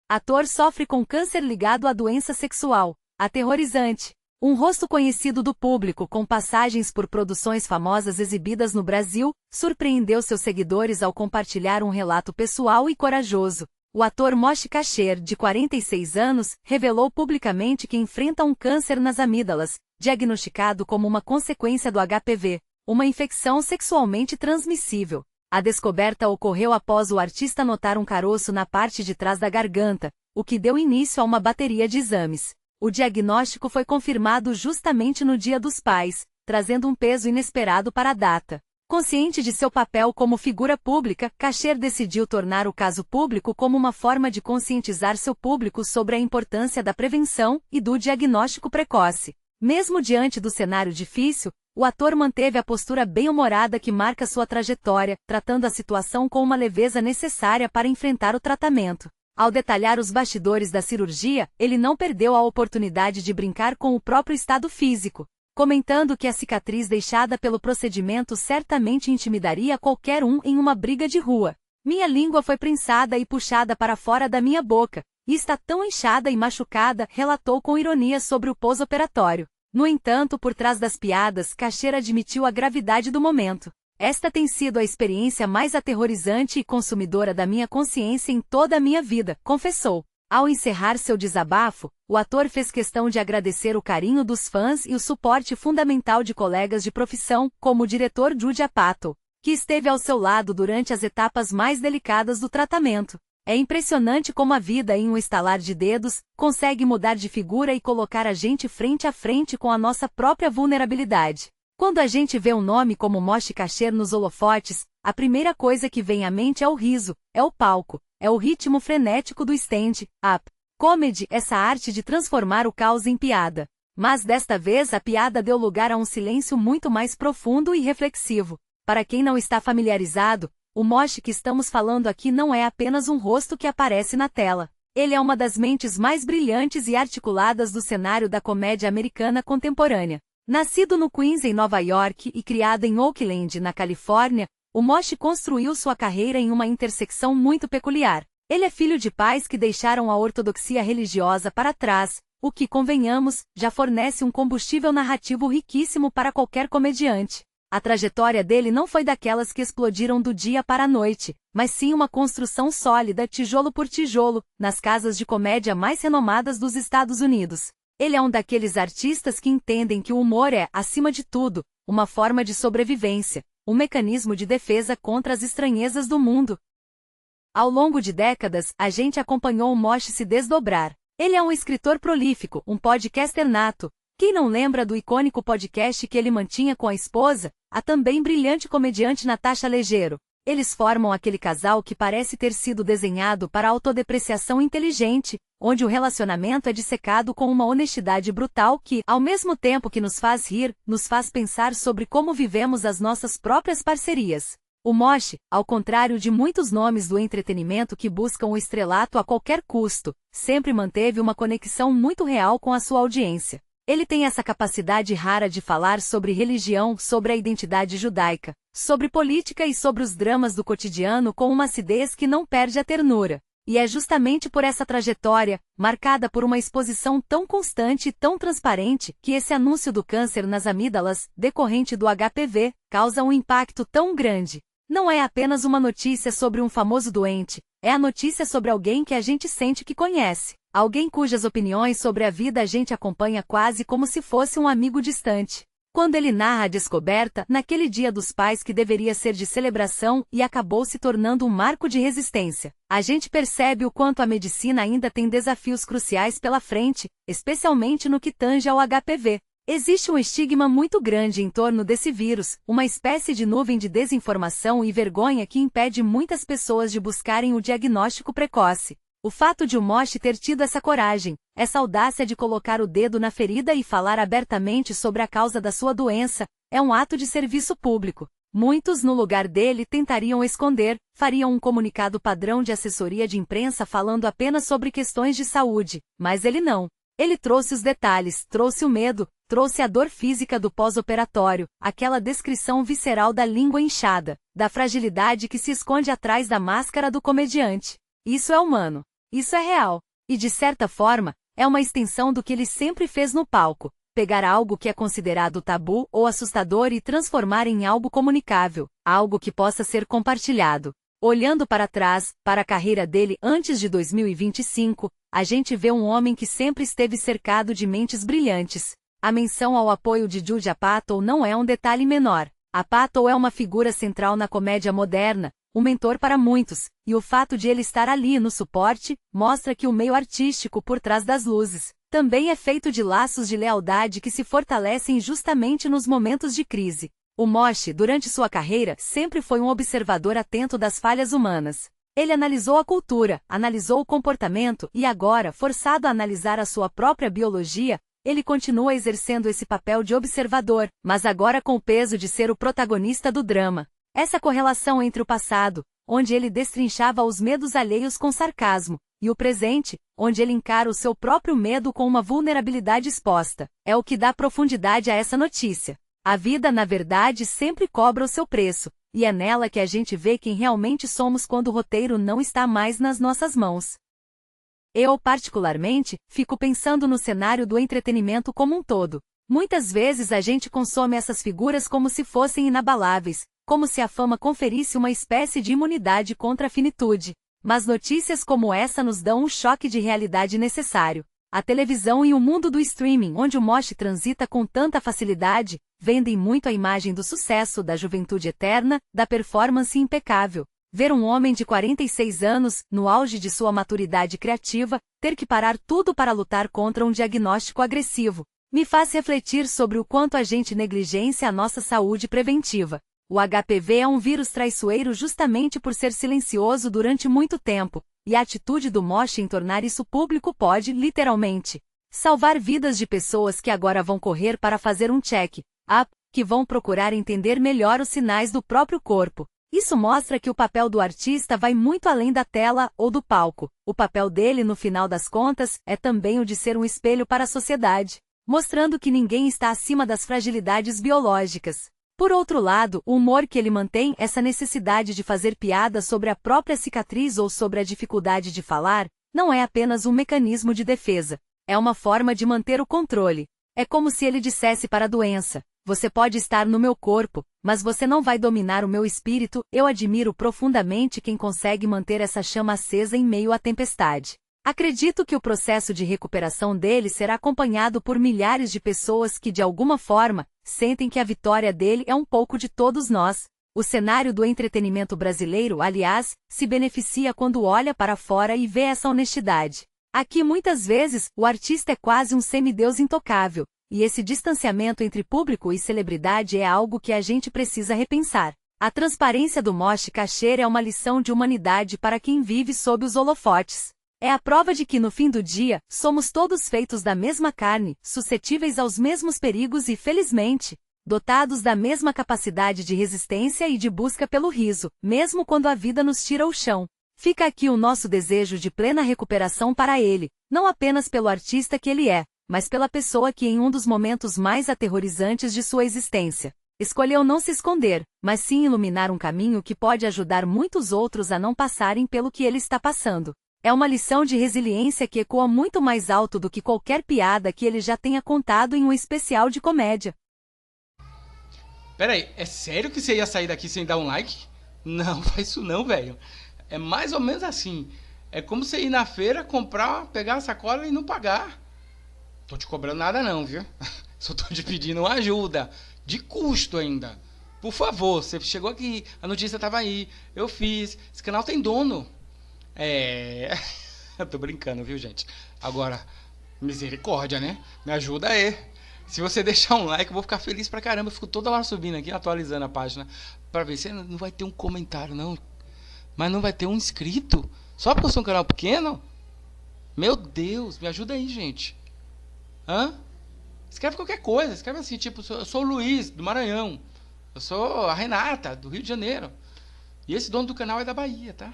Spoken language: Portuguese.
Ator sofre com câncer ligado à doença sexual. Aterrorizante. Um rosto conhecido do público com passagens por produções famosas exibidas no Brasil, surpreendeu seus seguidores ao compartilhar um relato pessoal e corajoso. O ator Moshe Kasher, de 46 anos, revelou publicamente que enfrenta um câncer nas amígdalas, diagnosticado como uma consequência do HPV, uma infecção sexualmente transmissível. A descoberta ocorreu após o artista notar um caroço na parte de trás da garganta, o que deu início a uma bateria de exames. O diagnóstico foi confirmado justamente no Dia dos Pais, trazendo um peso inesperado para a data. Consciente de seu papel como figura pública, Kasher decidiu tornar o caso público como uma forma de conscientizar seu público sobre a importância da prevenção e do diagnóstico precoce. Mesmo diante do cenário difícil, o ator manteve a postura bem-humorada que marca sua trajetória, tratando a situação com uma leveza necessária para enfrentar o tratamento. Ao detalhar os bastidores da cirurgia, ele não perdeu a oportunidade de brincar com o próprio estado físico, comentando que a cicatriz deixada pelo procedimento certamente intimidaria qualquer um em uma briga de rua. Minha língua foi prensada e puxada para fora da minha boca, e está tão inchada e machucada, relatou com ironia sobre o pós-operatório. No entanto, por trás das piadas, Kasher admitiu a gravidade do momento. Esta tem sido a experiência mais aterrorizante e consumidora da minha consciência em toda a minha vida, confessou. Ao encerrar seu desabafo, o ator fez questão de agradecer o carinho dos fãs e o suporte fundamental de colegas de profissão, como o diretor Judd Apatow, que esteve ao seu lado durante as etapas mais delicadas do tratamento. É impressionante como a vida, em um estalar de dedos, consegue mudar de figura e colocar a gente frente a frente com a nossa própria vulnerabilidade. Quando a gente vê um nome como Moshe Kasher nos holofotes, a primeira coisa que vem à mente é o riso, é o palco, é o ritmo frenético do stand-up comedy, essa arte de transformar o caos em piada. Mas desta vez a piada deu lugar a um silêncio muito mais profundo e reflexivo. Para quem não está familiarizado, o Moshe que estamos falando aqui não é apenas um rosto que aparece na tela. Ele é uma das mentes mais brilhantes e articuladas do cenário da comédia americana contemporânea. Nascido no Queens, em Nova York, e criado em Oakland, na Califórnia, o Moshe construiu sua carreira em uma intersecção muito peculiar. Ele é filho de pais que deixaram a ortodoxia religiosa para trás, o que, convenhamos, já fornece um combustível narrativo riquíssimo para qualquer comediante. A trajetória dele não foi daquelas que explodiram do dia para a noite, mas sim uma construção sólida, tijolo por tijolo, nas casas de comédia mais renomadas dos Estados Unidos. Ele é um daqueles artistas que entendem que o humor é, acima de tudo, uma forma de sobrevivência, um mecanismo de defesa contra as estranhezas do mundo. Ao longo de décadas, a gente acompanhou o Moshe se desdobrar. Ele é um escritor prolífico, um podcaster nato. Quem não lembra do icônico podcast que ele mantinha com a esposa, a também brilhante comediante Natasha Leggero? Eles formam aquele casal que parece ter sido desenhado para a autodepreciação inteligente, onde o relacionamento é dissecado com uma honestidade brutal que, ao mesmo tempo que nos faz rir, nos faz pensar sobre como vivemos as nossas próprias parcerias. O Moshe, ao contrário de muitos nomes do entretenimento que buscam o estrelato a qualquer custo, sempre manteve uma conexão muito real com a sua audiência. Ele tem essa capacidade rara de falar sobre religião, sobre a identidade judaica, sobre política e sobre os dramas do cotidiano com uma acidez que não perde a ternura. E é justamente por essa trajetória, marcada por uma exposição tão constante e tão transparente, que esse anúncio do câncer nas amígdalas, decorrente do HPV, causa um impacto tão grande. Não é apenas uma notícia sobre um famoso doente, é a notícia sobre alguém que a gente sente que conhece. Alguém cujas opiniões sobre a vida a gente acompanha quase como se fosse um amigo distante. Quando ele narra a descoberta, naquele Dia dos Pais que deveria ser de celebração e acabou se tornando um marco de resistência, a gente percebe o quanto a medicina ainda tem desafios cruciais pela frente, especialmente no que tange ao HPV. Existe um estigma muito grande em torno desse vírus, uma espécie de nuvem de desinformação e vergonha que impede muitas pessoas de buscarem o diagnóstico precoce. O fato de o Moshe ter tido essa coragem, essa audácia de colocar o dedo na ferida e falar abertamente sobre a causa da sua doença, é um ato de serviço público. Muitos, no lugar dele, tentariam esconder, fariam um comunicado padrão de assessoria de imprensa falando apenas sobre questões de saúde, mas ele não. Ele trouxe os detalhes, trouxe o medo, trouxe a dor física do pós-operatório, aquela descrição visceral da língua inchada, da fragilidade que se esconde atrás da máscara do comediante. Isso é humano. Isso é real. E de certa forma, é uma extensão do que ele sempre fez no palco. Pegar algo que é considerado tabu ou assustador e transformar em algo comunicável, algo que possa ser compartilhado. Olhando para trás, para a carreira dele antes de 2025, a gente vê um homem que sempre esteve cercado de mentes brilhantes. A menção ao apoio de Judd Apatow não é um detalhe menor. Apatow é uma figura central na comédia moderna, um mentor para muitos, e o fato de ele estar ali no suporte, mostra que o meio artístico por trás das luzes também é feito de laços de lealdade que se fortalecem justamente nos momentos de crise. O Moshi, durante sua carreira, sempre foi um observador atento das falhas humanas. Ele analisou a cultura, analisou o comportamento e agora, forçado a analisar a sua própria biologia, ele continua exercendo esse papel de observador, mas agora com o peso de ser o protagonista do drama. Essa correlação entre o passado, onde ele destrinchava os medos alheios com sarcasmo, e o presente, onde ele encara o seu próprio medo com uma vulnerabilidade exposta, é o que dá profundidade a essa notícia. A vida, na verdade, sempre cobra o seu preço, e é nela que a gente vê quem realmente somos quando o roteiro não está mais nas nossas mãos. Eu, particularmente, fico pensando no cenário do entretenimento como um todo. Muitas vezes a gente consome essas figuras como se fossem inabaláveis, como se a fama conferisse uma espécie de imunidade contra a finitude. Mas notícias como essa nos dão um choque de realidade necessário. A televisão e o mundo do streaming, onde o Moshi transita com tanta facilidade, vendem muito a imagem do sucesso, da juventude eterna, da performance impecável. Ver um homem de 46 anos, no auge de sua maturidade criativa, ter que parar tudo para lutar contra um diagnóstico agressivo, me faz refletir sobre o quanto a gente negligencia a nossa saúde preventiva. O HPV é um vírus traiçoeiro justamente por ser silencioso durante muito tempo, e a atitude do Moshi em tornar isso público pode, literalmente, salvar vidas de pessoas que agora vão correr para fazer um check-up, que vão procurar entender melhor os sinais do próprio corpo. Isso mostra que o papel do artista vai muito além da tela ou do palco. O papel dele, no final das contas, é também o de ser um espelho para a sociedade, mostrando que ninguém está acima das fragilidades biológicas. Por outro lado, o humor que ele mantém, essa necessidade de fazer piadas sobre a própria cicatriz ou sobre a dificuldade de falar, não é apenas um mecanismo de defesa. É uma forma de manter o controle. É como se ele dissesse para a doença: você pode estar no meu corpo, mas você não vai dominar o meu espírito. Eu admiro profundamente quem consegue manter essa chama acesa em meio à tempestade. Acredito que o processo de recuperação dele será acompanhado por milhares de pessoas que, de alguma forma, sentem que a vitória dele é um pouco de todos nós. O cenário do entretenimento brasileiro, aliás, se beneficia quando olha para fora e vê essa honestidade. Aqui, muitas vezes, o artista é quase um semideus intocável, e esse distanciamento entre público e celebridade é algo que a gente precisa repensar. A transparência do Moshi Kasher é uma lição de humanidade para quem vive sob os holofotes. É a prova de que, no fim do dia, somos todos feitos da mesma carne, suscetíveis aos mesmos perigos e, felizmente, dotados da mesma capacidade de resistência e de busca pelo riso, mesmo quando a vida nos tira o chão. Fica aqui o nosso desejo de plena recuperação para ele, não apenas pelo artista que ele é, mas pela pessoa que, em um dos momentos mais aterrorizantes de sua existência, escolheu não se esconder, mas sim iluminar um caminho que pode ajudar muitos outros a não passarem pelo que ele está passando. É uma lição de resiliência que ecoa muito mais alto do que qualquer piada que ele já tenha contado em um especial de comédia. Pera aí, é sério que você ia sair daqui sem dar um like? Não, faz isso não, velho. É mais ou menos assim. É como você ir na feira, comprar, pegar a sacola e não pagar. Tô te cobrando nada não, viu? Só tô te pedindo ajuda. De custo ainda. Por favor, você chegou aqui, a notícia tava aí. Eu fiz. Esse canal tem dono. Eu tô brincando, viu, gente? Agora, misericórdia, né? Me ajuda aí. Se você deixar um like, eu vou ficar feliz pra caramba. Eu fico toda hora subindo aqui, atualizando a página, pra ver se não vai ter um comentário, não. Mas não vai ter um inscrito. Só porque eu sou um canal pequeno? Meu Deus, me ajuda aí, gente. Hã? Escreve qualquer coisa. Escreve assim, tipo, eu sou o Luiz, do Maranhão. Eu sou a Renata, do Rio de Janeiro. E esse dono do canal é da Bahia, tá?